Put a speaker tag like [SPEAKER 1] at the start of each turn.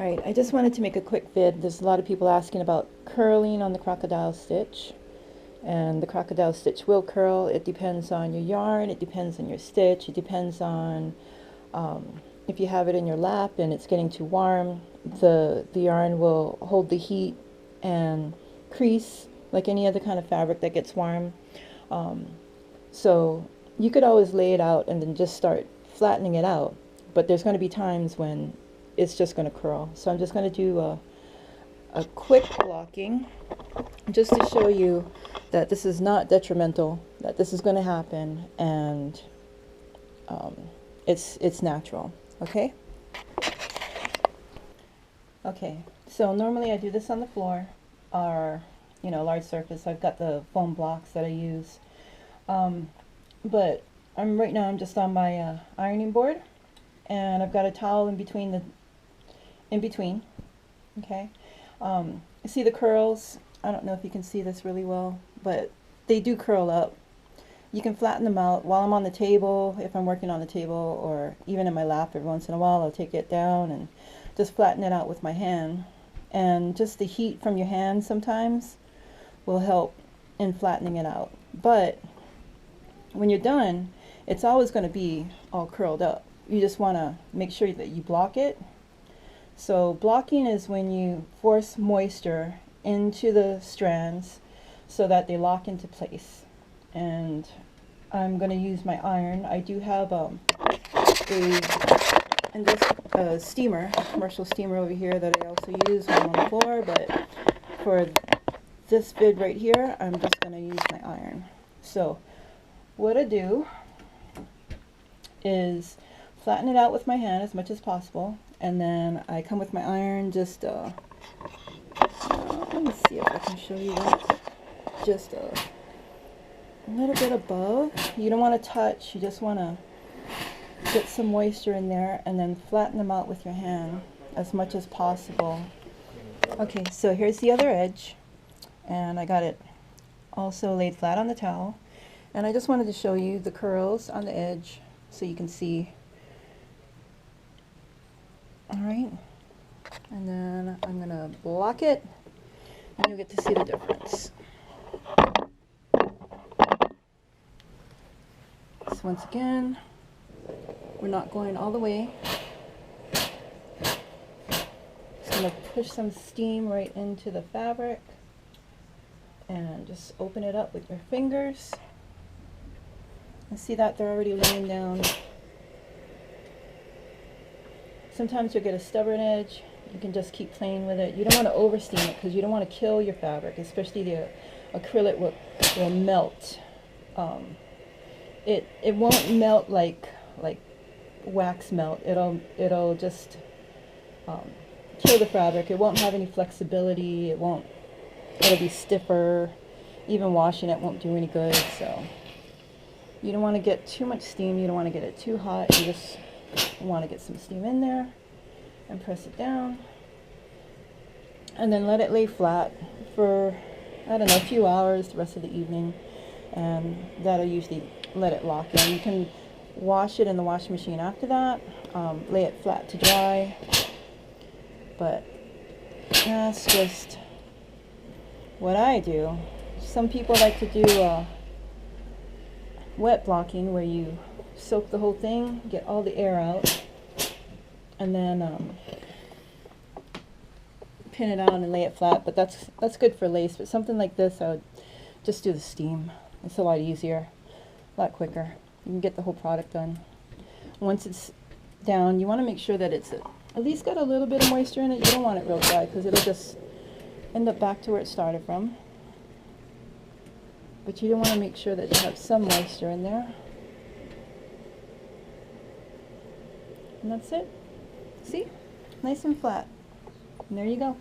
[SPEAKER 1] Alright, I just wanted to make a quick vid. There's a lot of people asking about curling on the crocodile stitch. And the crocodile stitch will curl. It depends on your yarn, it depends on your stitch, it depends on if you have it in your lap and it's getting too warm, the yarn will hold the heat and crease like any other kind of fabric that gets warm. So you could always lay it out and then just start flattening it out, but there's going to be times when it's just going to curl. So I'm just going to do a quick blocking just to show you that this is not detrimental, that this is going to happen, and it's natural. Okay? Okay, so normally I do this on the floor or, you know, a large surface. I've got the foam blocks that I use. But right now I'm just on my ironing board, and I've got a towel in between. Okay? See the curls? I don't know if you can see this really well, but they do curl up. You can flatten them out while I'm on the table, if I'm working on the table, or even in my lap every once in a while. I'll take it down and just flatten it out with my hand. And just the heat from your hand sometimes will help in flattening it out. But when you're done, it's always going to be all curled up. You just want to make sure that you block it. So blocking is when you force moisture into the strands so that they lock into place. And I'm going to use my iron. I do have a steamer, a commercial steamer over here that I also use when I'm on the floor, but for this vid right here, I'm just going to use my iron. So what I do is flatten it out with my hand as much as possible, and then I come with my iron just let me see if I can show you that, just a little bit above. You don't want to touch, you just want to get some moisture in there, and then flatten them out with your hand as much as possible. Okay, so here's the other edge, and I got it also laid flat on the towel, and I just wanted to show you the curls on the edge so you can see. Alright, and then I'm going to block it, and you'll get to see the difference. So once again, we're not going all the way. Just going to push some steam right into the fabric and just open it up with your fingers. And see that they're already laying down. Sometimes you'll get a stubborn edge. You can just keep playing with it. You don't want to over steam it because you don't want to kill your fabric, especially the acrylic will melt. It won't melt like wax melt. It'll just kill the fabric. It won't have any flexibility. It'll be stiffer. Even washing it won't do any good. So you don't want to get too much steam. You don't want to get it too hot. You just want to get some steam in there and press it down, and then let it lay flat for, I don't know, a few hours the rest of the evening, and that'll usually let it lock in. You can wash it in the washing machine after that, lay it flat to dry, but that's just what I do. Some people like to do wet blocking, where you soak the whole thing, get all the air out, and then pin it on and lay it flat. But that's good for lace. But something like this, I would just do the steam. It's a lot easier, a lot quicker. You can get the whole product done. Once it's down, you want to make sure that it's at least got a little bit of moisture in it. You don't want it real dry because it'll just end up back to where it started from. But you do want to make sure that you have some moisture in there. And that's it. See? Nice and flat. And there you go.